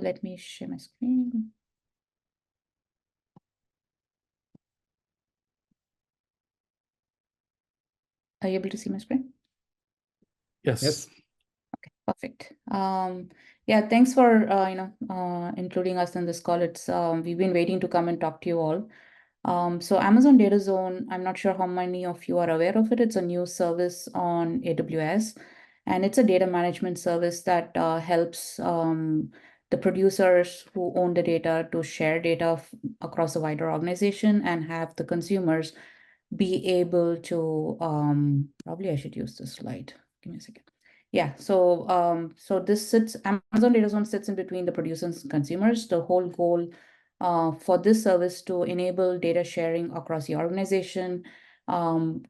let me share my screen. Are you able to see my screen? Yes. Okay, perfect. Yeah, thanks for including us in this call. It's we've been waiting to come and talk to you all. So Amazon DataZone, I'm not sure how many of you are aware of it. It's a new service on AWS, and it's a data management service that helps the producers who own the data to share data across a wider organization and have the consumers be able to, probably I should use this slide. Give me a second. Yeah, so this sits, Amazon DataZone sits in between the producers and consumers. The whole goal for this service to enable data sharing across the organization,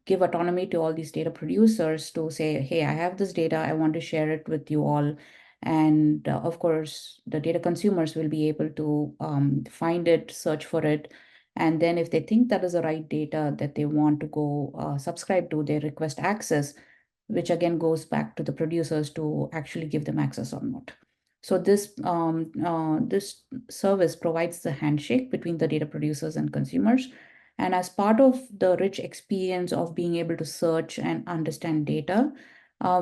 give autonomy to all these data producers to say, hey, I have this data, I want to share it with you all. And of course, the data consumers will be able to find it, search for it, and then if they think that is the right data that they want to go subscribe to, they request access, which again goes back to the producers to actually give them access or not. So this service provides the handshake between the data producers and consumers. And as part of the rich experience of being able to search and understand data,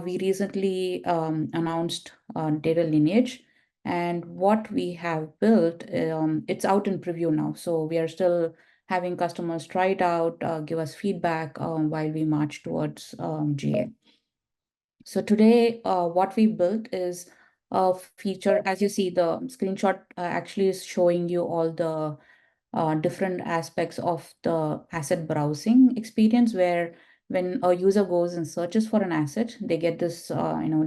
we recently announced Data Lineage. And what we have built, it's out in preview now. So we are still having customers try it out, give us feedback while we march towards GA. So today, what we built is a feature. As you see, the screenshot actually is showing you all the different aspects of the asset browsing experience, where when a user goes and searches for an asset, they get this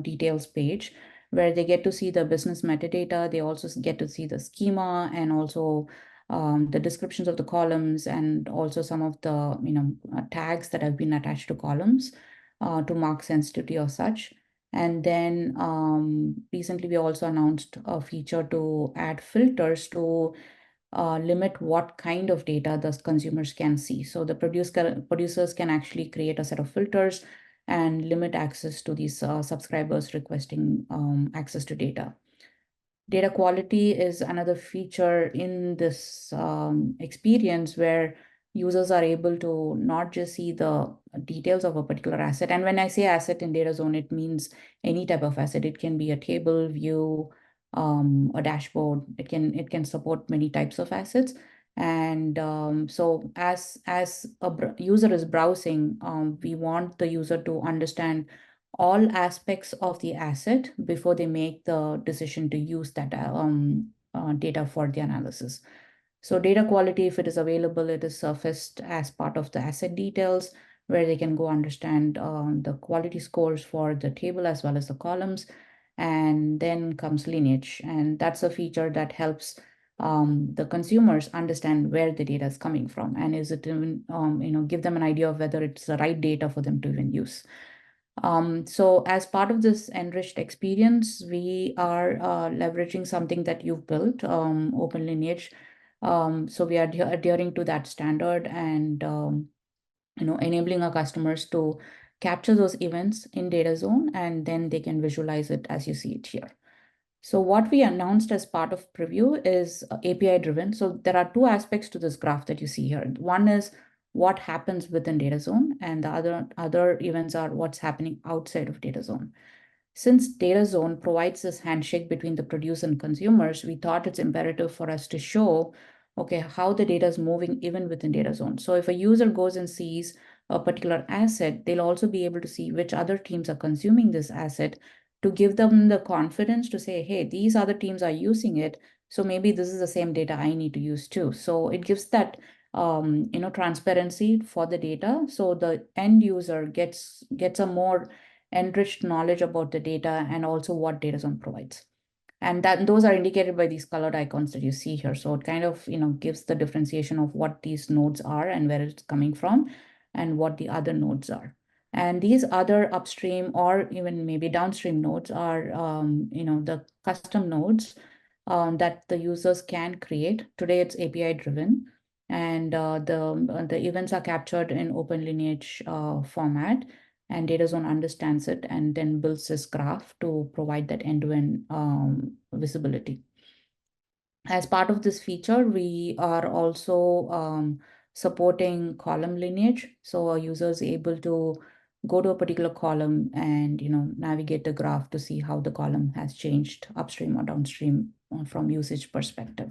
details page where they get to see the business metadata. They also get to see the schema and also the descriptions of the columns and also some of the tags that have been attached to columns to mark sensitivity or such. And then recently we also announced a feature to add filters to limit what kind of data the consumers can see. So the producers can actually create a set of filters and limit access to these subscribers requesting access to data. Data quality is another feature in this experience where users are able to not just see the details of a particular asset. And when I say asset in DataZone, it means any type of asset. It can be a table, view, a dashboard. It can support many types of assets. And so as a user is browsing, we want the user to understand all aspects of the asset before they make the decision to use that data for the analysis. So data quality, if it is available, it is surfaced as part of the asset details, where they can go understand the quality scores for the table as well as the columns. And then comes Lineage. And that's a feature that helps the consumers understand where the data is coming from. And is it even, give them an idea of whether it's the right data for them to even use. So as part of this enriched experience, we are leveraging something that you've built, OpenLineage. So we are adhering to that standard and enabling our customers to capture those events in DataZone, and then they can visualize it as you see it here. So what we announced as part of preview is API driven. So there are two aspects to this graph that you see here. One is what happens within DataZone, and the other events are what's happening outside of DataZone. Since DataZone provides this handshake between the producer and consumers, we thought it's imperative for us to show, okay, how the data is moving even within DataZone. So if a user goes and sees a particular asset, they'll also be able to see which other teams are consuming this asset to give them the confidence to say, hey, these other teams are using it, so maybe this is the same data I need to use too. So it gives that transparency for the data, so the end user gets a more enriched knowledge about the data and also what DataZone provides. And those are indicated by these colored icons that you see here. So it kind of gives the differentiation of what these nodes are and where it's coming from and what the other nodes are. And these other upstream or even maybe downstream nodes are the custom nodes that the users can create. Today it's API driven, and the events are captured in OpenLineage format, and DataZone understands it and then builds this graph to provide that end-to-end visibility. As part of this feature, we are also supporting column lineage. So a user is able to go to a particular column and navigate the graph to see how the column has changed upstream or downstream from usage perspective.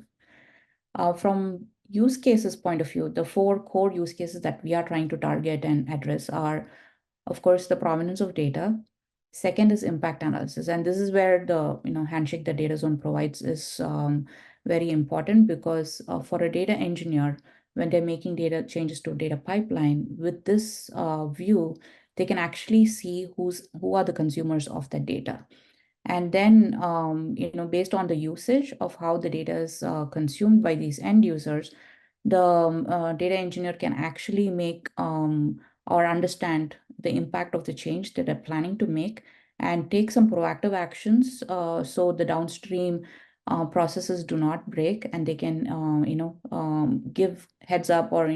From use cases point of view, the 4 core use cases that we are trying to target and address are, of course, the provenance of data. Second is impact analysis. And this is where the handshake that DataZone provides is very important, because for a data engineer, when they're making data changes to data pipeline, with this view, they can actually see who are the consumers of that data. And then, based on the usage of how the data is consumed by these end users, the data engineer can actually make or understand the impact of the change that they're planning to make and take some proactive actions so the downstream processes do not break, and they can, give heads up or,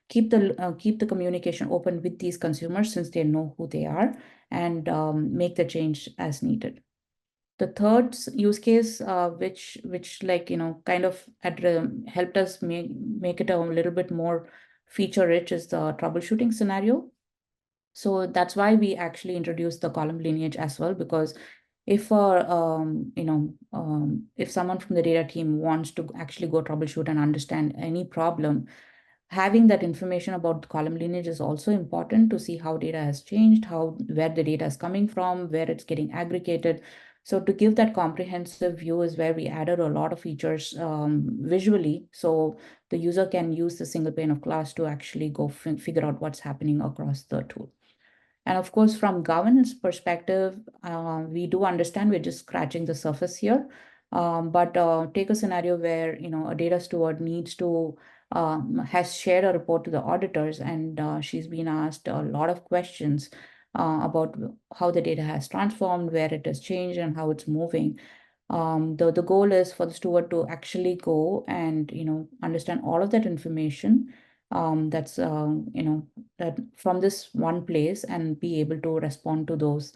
keep the communication open with these consumers, since they know who they are, and make the change as needed. The third use case, which kind of helped us make it a little bit more feature rich, is the troubleshooting scenario. So that's why we actually introduced the column lineage as well, because if if someone from the data team wants to actually go troubleshoot and understand any problem, having that information about the column lineage is also important to see how data has changed, where the data is coming from, where it's getting aggregated. So to give that comprehensive view is where we added a lot of features visually, so the user can use the single pane of glass to actually go figure out what's happening across the tool. And of course, from governance perspective, we do understand we're just scratching the surface here. But take a scenario where a data steward needs to has shared a report to the auditors, and she's been asked a lot of questions about how the data has transformed, where it has changed, and how it's moving. The goal is for the steward to actually go and understand all of that information, that's that from this one place, and be able to respond to those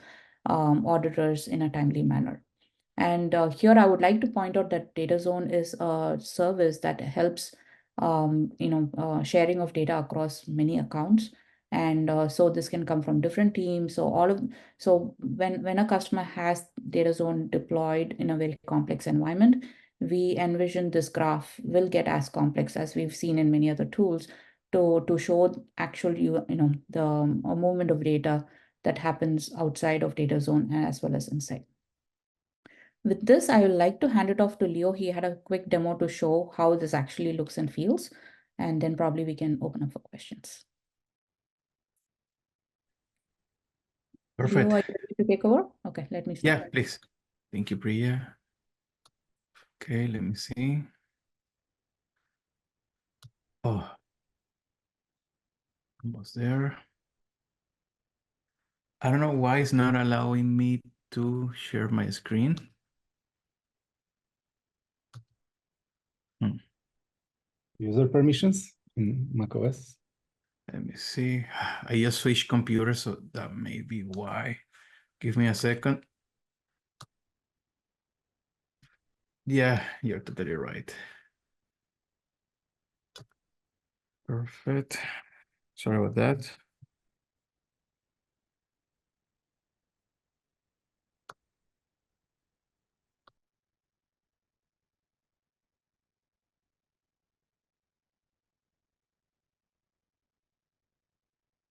auditors in a timely manner. And here I would like to point out that DataZone is a service that helps sharing of data across many accounts. And so this can come from different teams. So when a customer has DataZone deployed in a very complex environment, we envision this graph will get as complex as we've seen in many other tools to show actually the movement of data that happens outside of DataZone as well as inside. With this, I would like to hand it off to Leo. He had a quick demo to show how this actually looks and feels, and then probably we can open up for questions. Perfect. Leo, are you ready to take over? Okay, let me start. Yeah, please. Thank you, Priya. Okay, let me see. Oh, almost there. I don't know why it's not allowing me to share my screen. User permissions in macOS. Let me see. I just switched computers, so that may be why. Give me a second. Yeah, you're totally right. Perfect. Sorry about that.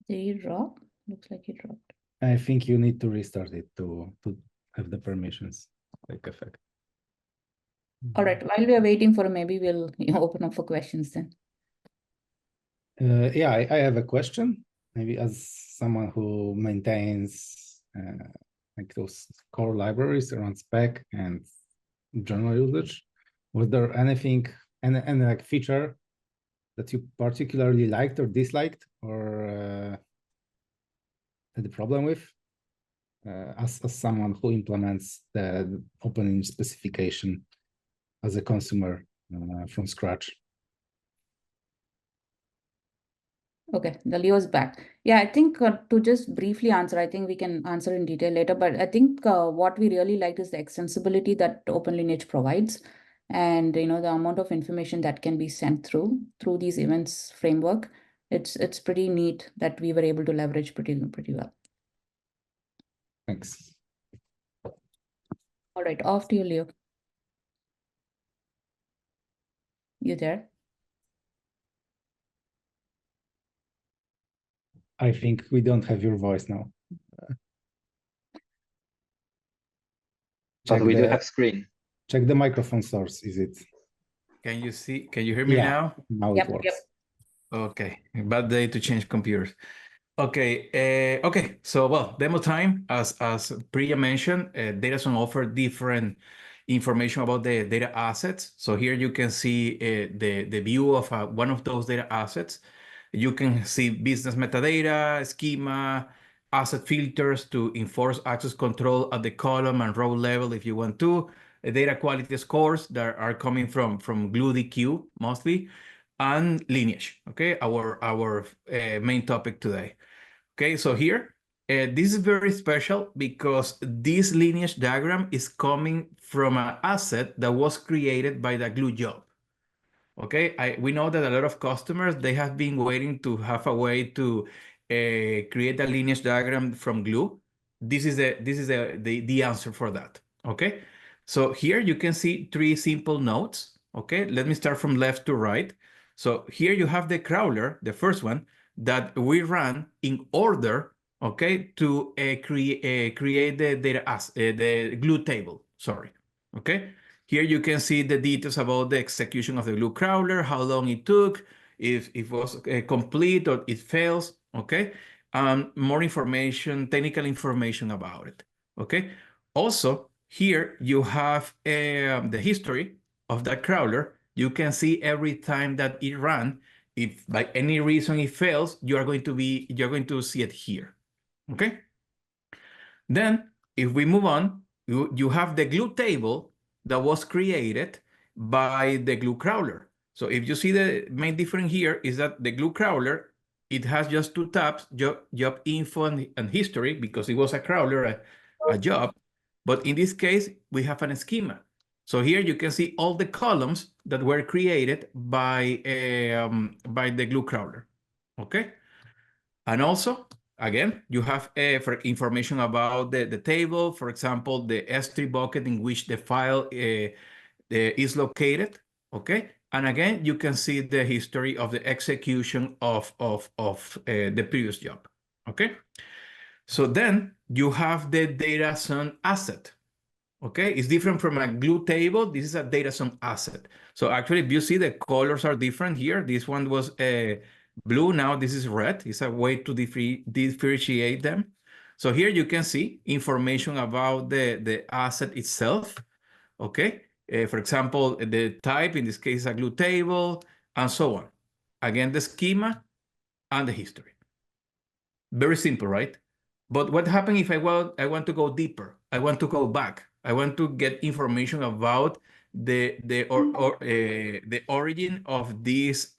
Did you drop? Looks like you dropped. I think you need to restart it to have the permissions take effect. All right, while we are waiting for maybe we'll open up for questions then. Yeah, I have a question. Maybe as someone who maintains like those core libraries around spec and general usage, was there anything, any like feature that you particularly liked or disliked, or had a problem with, as someone who implements the OpenLineage specification as a consumer from scratch? Okay, the Leo's back. Yeah, I think to just briefly answer, I think we can answer in detail later, but I think what we really like is the extensibility that OpenLineage provides. And the amount of information that can be sent through these events framework, it's pretty neat that we were able to leverage pretty well. Thanks. All right, off to you, Leo. You there? I think we don't have your voice now. But we do have screen. Check the microphone source. Is it? Can you see? Can you hear me now? Now Yep, it works. yep. Okay, bad day to change computers. Okay, okay. So, well, demo time, as Priya mentioned, DataZone offer different information about the data assets. So here you can see the view of one of those data assets. You can see business metadata, schema, asset filters to enforce access control at the column and row level if you want to. Data quality scores that are coming from GlueDQ mostly, and Lineage. Okay, our main topic today. Okay, so here, this is very special because this lineage diagram is coming from an asset that was created by the Glue job. Okay, we know that a lot of customers, they have been waiting to have a way to create a lineage diagram from Glue. This is the answer for that. Okay, so here you can see three simple nodes. Okay, let me start from left to right. So here you have the crawler, the first one, that we ran in order, okay, to create the data as the Glue table. Sorry. Okay. Here you can see the details about the execution of the Glue crawler, how long it took, if it was complete or it fails, okay? More information, technical information about it, okay? Also, here you have the history of that crawler. You can see every time that it ran. If by any reason it fails, you're going to see it here, okay? Then, if we move on, you have the Glue table that was created by the Glue crawler. So if you see, the main difference here is that the Glue crawler, it has just two tabs, job info and history, because it was a crawler, a job. But in this case, we have an schema. So here you can see all the columns that were created by the Glue crawler. Okay. And also, again, you have for information about the table, for example, the S3 bucket in which the file is located, okay? And again, you can see the history of the execution of the previous job, okay? So then you have the DataZone asset, okay? It's different from a Glue table. This is a DataZone asset. So actually, if you see, the colors are different here. This one was blue, now this is red. It's a way to differentiate them. So here you can see information about the asset itself, okay? For example, the type, in this case, a Glue table, and so on. Again, the schema and the history. Very simple, right? But what happens if I want to go deeper? I want to go back. I want to get information about the origin of this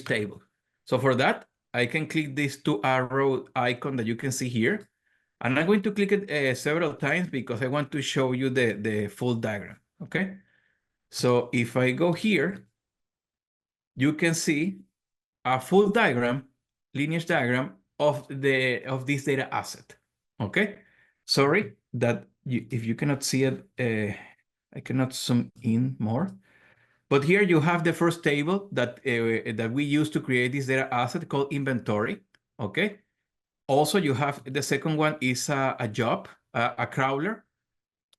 table. So for that, I can click this two arrow icon that you can see here. And I'm going to click it several times because I want to show you the full diagram, okay? So if I go here, you can see a full diagram, lineage diagram of this data asset, okay? Sorry that if you cannot see it, I cannot zoom in more. But here you have the first table that we use to create this data asset called inventory, okay? Also, you have the second one is a job, a crawler.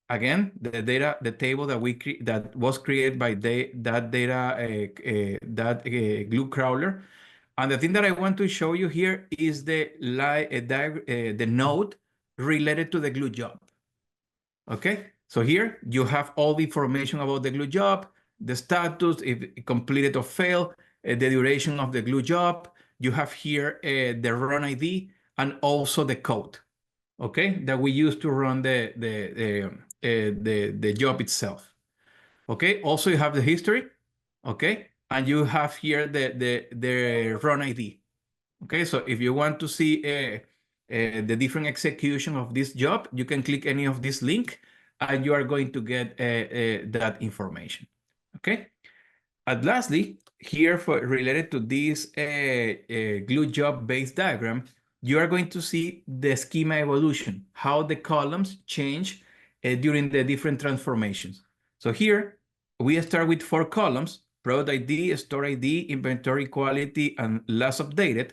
Again, the table that was created by that Glue crawler. And the thing that I want to show you here is the node related to the Glue job. Okay, so here you have all the information about the Glue job, the status, if it completed or failed, the duration of the Glue job. You have here the run ID and also the code, okay, that we use to run the job itself. Okay, also you have the history, okay, and you have here the run ID. Okay, so if you want to see the different execution of this job, you can click any of this link and you are going to get that information. Okay. And lastly, here for related to this glue job based diagram, you are going to see the schema evolution, how the columns change during the different transformations. So here we start with 4 columns: product ID, store ID, inventory quality, and last updated.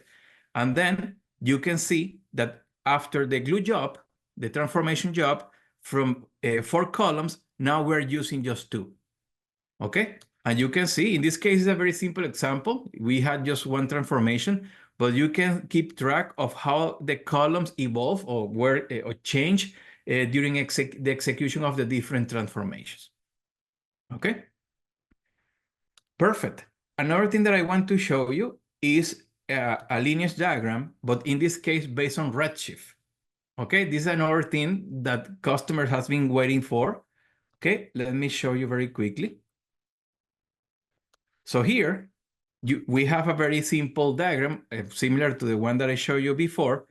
And then you can see that after the glue job, the transformation job, from 4 columns, now we're using just 2. Okay, and you can see in this case is a very simple example. We had just 1 transformation, but you can keep track of how the columns evolve or where or change during the execution of the different transformations. Okay, perfect. Another thing that I want to show you is a lineage diagram, but in this case based on Redshift. Okay, this is another thing that customers has been waiting for. Okay, let me show you very quickly. So here, we have a very simple diagram, similar to the one that I showed you before.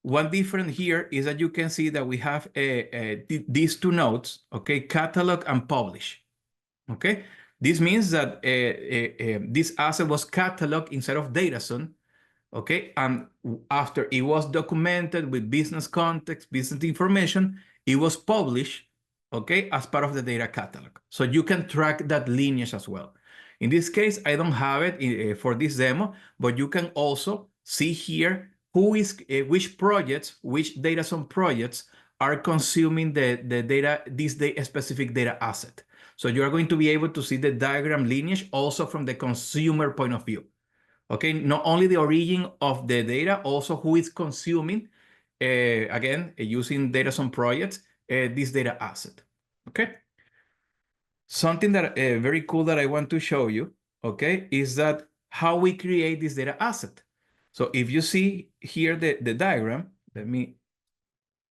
One difference here is that you can see that we have these 2 nodes, okay, catalog and publish, okay? This means that this asset was cataloged inside of DataZone, okay? And after it was documented with business context, business information, it was published, okay, as part of the data catalog. So you can track that lineage as well. In this case, I don't have it for this demo, but you can also see here who is which projects, which DataZone projects are consuming the data, this specific data asset. So you are going to be able to see the diagram lineage also from the consumer point of view. Okay, not only the origin of the data, also who is consuming, again, using DataZone projects, this data asset. Okay. Something that very cool that I want to show you, okay, is that how we create this data asset. So if you see here the diagram, let me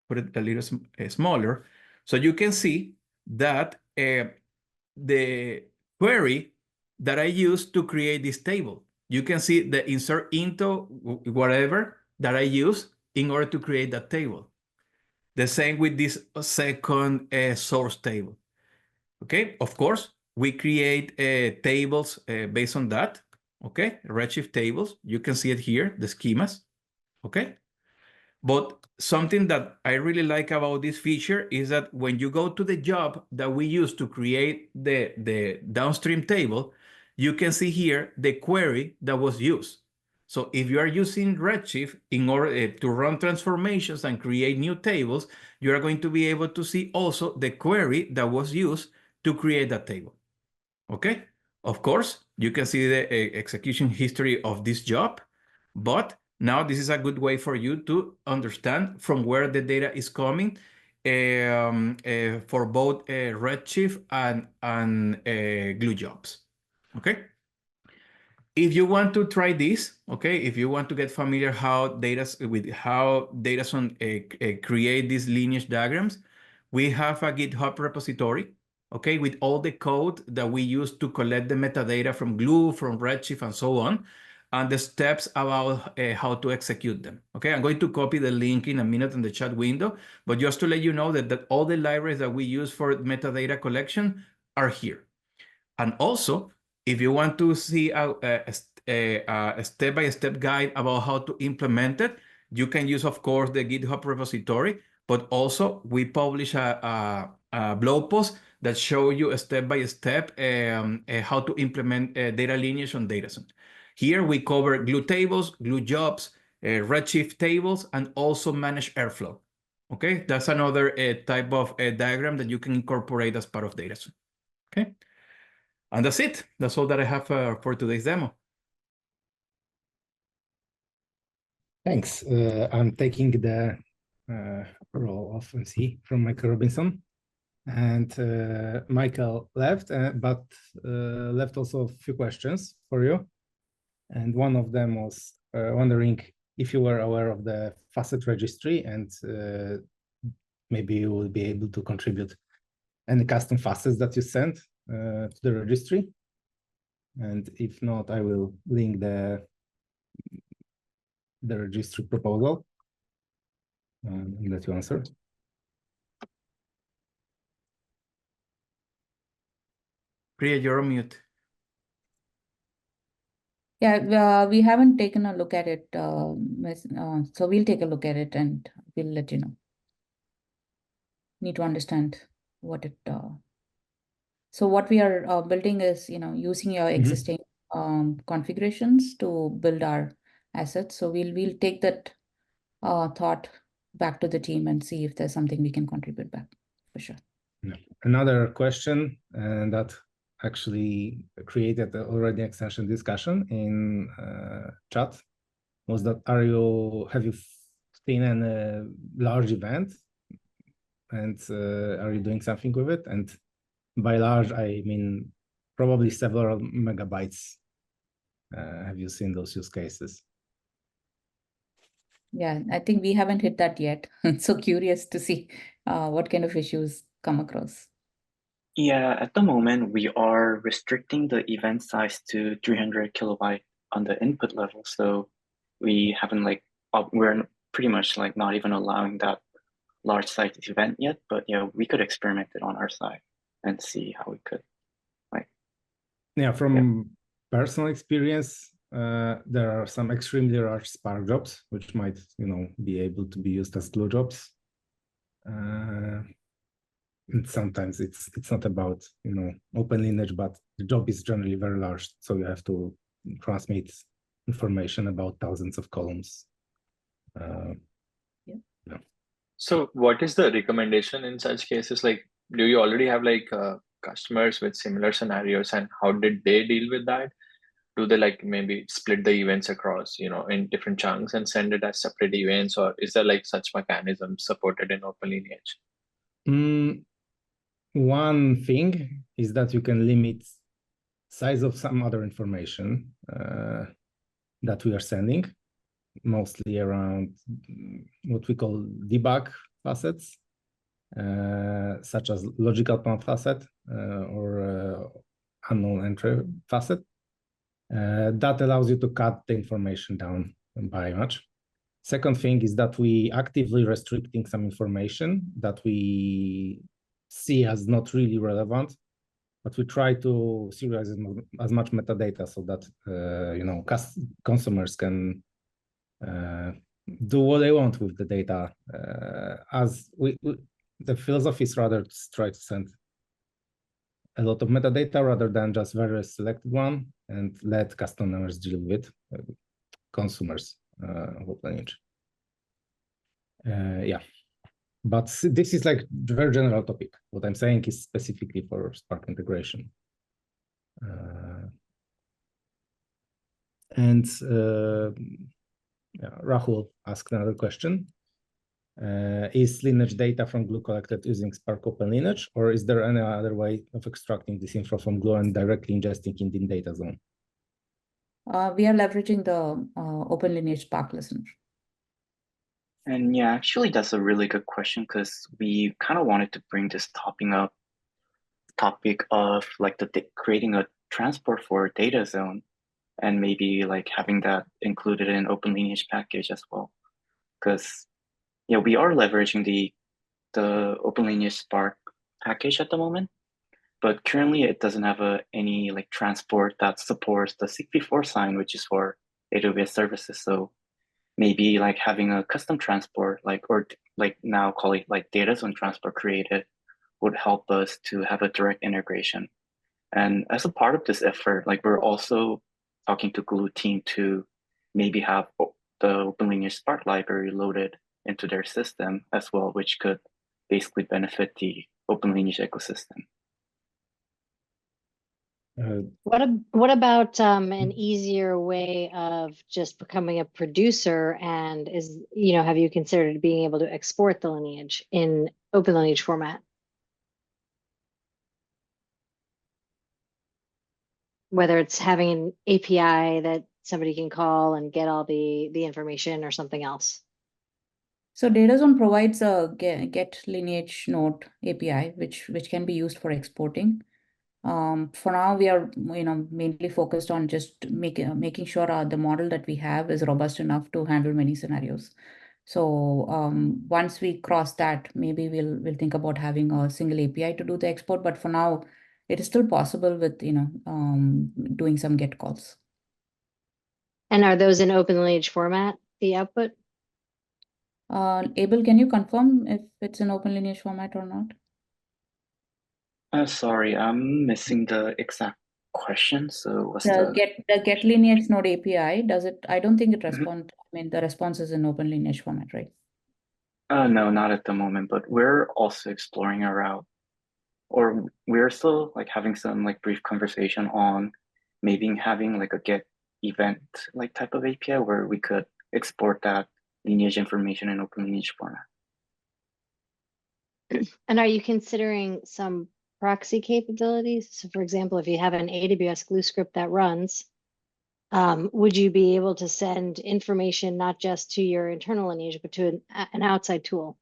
put it a little smaller. So you can see that the query that I use to create this table, you can see the insert into whatever that I use in order to create that table. The same with this second source table. Okay, of course, we create tables based on that. Okay, Redshift tables. You can see it here, the schemas. Okay, but something that I really like about this feature is that when you go to the job that we use to create the downstream table, you can see here the query that was used. So if you are using Redshift in order to run transformations and create new tables, you are going to be able to see also the query that was used to create that table. Okay, of course, you can see the execution history of this job, but now this is a good way for you to understand from where the data is coming for both Redshift and glue jobs. Okay. If you want to try this, okay, if you want to get familiar with how DataZone create these lineage diagrams, we have a GitHub repository, okay, with all the code that we use to collect the metadata from Glue, from Redshift, and so on, and the steps about how to execute them. Okay, I'm going to copy the link in a minute in the chat window, but just to let you know that all the libraries that we use for metadata collection are here. And also, if you want to see a step-by-step guide about how to implement it, you can use, of course, the GitHub repository, but also we publish a blog post that show you step-by-step how to implement data lineage on DataZone. Here we cover glue tables, glue jobs, Redshift tables, and also manage Airflow. Okay, that's another type of diagram that you can incorporate as part of DataZone. Okay. And that's it. That's all that I have for today's demo. Thanks. I'm taking the role of MC from Michael Robinson. And Michael left, but left also a few questions for you. And one of them was wondering if you were aware of the facet registry, and maybe you will be able to contribute any custom facets that you sent to the registry. And if not, I will link the registry proposal and let you answer. Priya, you're on mute. Yeah, we haven't taken a look at it, so we'll take a look at it and we'll let you know. Need to understand what it. So what we are building is, using your existing configurations to build our assets. So we'll take that thought back to the team and see if there's something we can contribute back for sure. Another question that actually created already extension discussion in chat was that have you seen a large event and are you doing something with it? And by large, I mean probably several megabytes. Have you seen those use cases? Yeah, I think we haven't hit that yet. So curious to see what kind of issues come across. Yeah, at the moment, we are restricting the event size to 300 kilobyte on the input level. So we haven't we're pretty much like not even allowing that large size event yet, but yeah, we could experiment it on our side and see how we could from personal experience, there are some extremely large Spark jobs, which might, be able to be used as glue jobs. And sometimes it's not about, OpenLineage, but the job is generally very large. So you have to transmit information about thousands of columns. So what is the recommendation in such cases? Like, do you already have customers with similar scenarios, and how did they deal with that? Do they maybe split the events across, in different chunks and send it as separate events, or is there such mechanism supported in OpenLineage? One thing is that you can limit size of some other information that we are sending, mostly around what we call debug facets, such as logical count facet or unknown entry facet. That allows you to cut the information down by much. Second thing is that we actively restricting some information that we see as not really relevant, but we try to serialize as much metadata so that consumers can do what they want with the data. The philosophy is rather to try to send a lot of metadata rather than just very selected one and let customers deal with consumers of OpenLineage. But this is like very general topic. What I'm saying is specifically for Spark integration. Rahul asked another question. Is Lineage data from Glue collected using Spark OpenLineage, or is there any other way of extracting this info from Glue and directly ingesting it in DataZone? We are leveraging the OpenLineage Spark listener. And yeah, actually, that's a really good question because we kind of wanted to bring this topic of creating a transport for DataZone and maybe having that included in OpenLineage package as well. Because we are leveraging the OpenLineage Spark package at the moment, but currently it doesn't have any transport that supports the CP4 sign, which is for AWS services. So maybe having a custom transport, or now call it DataZone transport created, would help us to have a direct integration. And as a part of this effort, we're also talking to Glue team to maybe have the OpenLineage Spark library loaded into their system as well, which could basically benefit the OpenLineage ecosystem. What about an easier way of just becoming a producer? And have you considered being able to export the lineage in OpenLineage format? Whether it's having an API that somebody can call and get all the information or something else. So DataZone provides a get lineage node API, which can be used for exporting. For now, we are mainly focused on just making sure the model that we have is robust enough to handle many scenarios. So once we cross that, maybe we'll think about having a single API to do the export. But for now, it is still possible with, doing some GET calls. And are those in OpenLineage format, the output? Abel, can you confirm if it's in OpenLineage format or not? Sorry, I'm missing the exact question. So what's The get lineage node API, does it? I don't think it Mhm. responds. I mean, the response is in OpenLineage format, right? No, not at the moment, but we're also exploring a route, or we're still like having some like brief conversation on maybe having like a get event like type of API where we could export that lineage information in OpenLineage format. And are you considering some proxy capabilities? So for example, if you have an AWS glue script that runs, would you be able to send information not just to your internal lineage, but to an outside tool?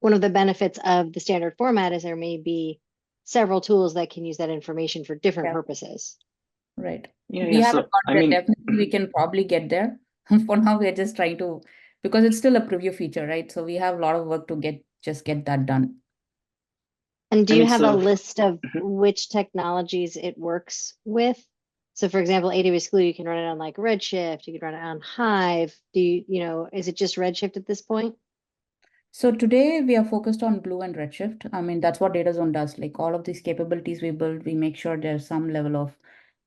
One of the benefits of the standard format is there may be several tools that can use that information for different purposes. Right. Yeah, We haven't got I there. mean, Definitely, we can probably get there. For now, we're just trying to, because it's still a preview feature, right? So we have a lot of work to get that done. And do I you mean, have a so- list of Mhm. which technologies it works with? So for example, AWS Glue, you can run it on like Redshift, you can run it on Hive. Is it just Redshift at this point? So today we are focused on Glue and Redshift. I mean, that's what DataZone does. Like all of these capabilities we build, we make sure there's some level of,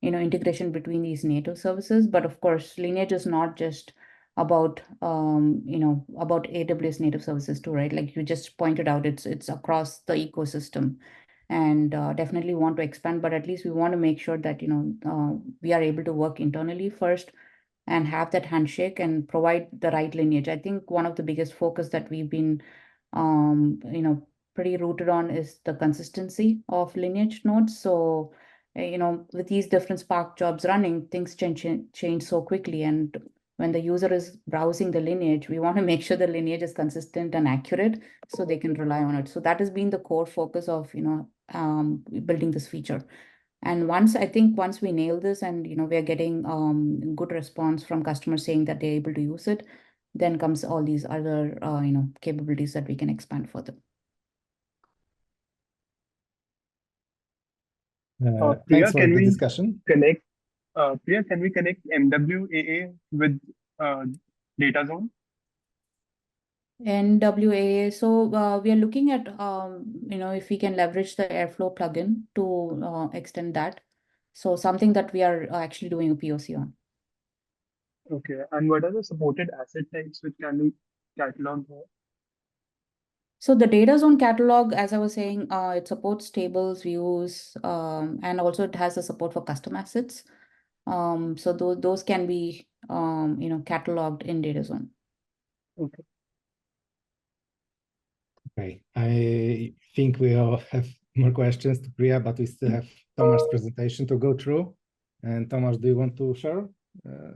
integration between these native services. But of course, Lineage is not just about, about AWS native services too, right? Like you just pointed out, it's across the ecosystem, and definitely want to expand. But at least we want to make sure that we are able to work internally first and have that handshake and provide the right lineage. I think one of the biggest focus that we've been, pretty rooted on is the consistency of lineage nodes. So, with these different Spark jobs running, things change so quickly. And when the user is browsing the lineage, we want to make sure the lineage is consistent and accurate so they can rely on it. So that has been the core focus of, building this feature. And once we nail this and we are getting good response from customers saying that they're able to use it, then comes all these other capabilities that we can expand further. Thanks for the discussion. Priya, can we connect MWAA with DataZone? NWAA, so we are looking at if we can leverage the Airflow plugin to extend that. So something that we are actually doing a POC on. Okay, and what are the supported asset types which can be cataloged here? So the DataZone catalog, as I was saying, it supports tables, views, and also it has the support for custom assets. So those can be cataloged in DataZone. Okay. Okay, I think we all have more questions to Priya, but we still have Tomasz presentation to go through. And Tomasz, do you want to share?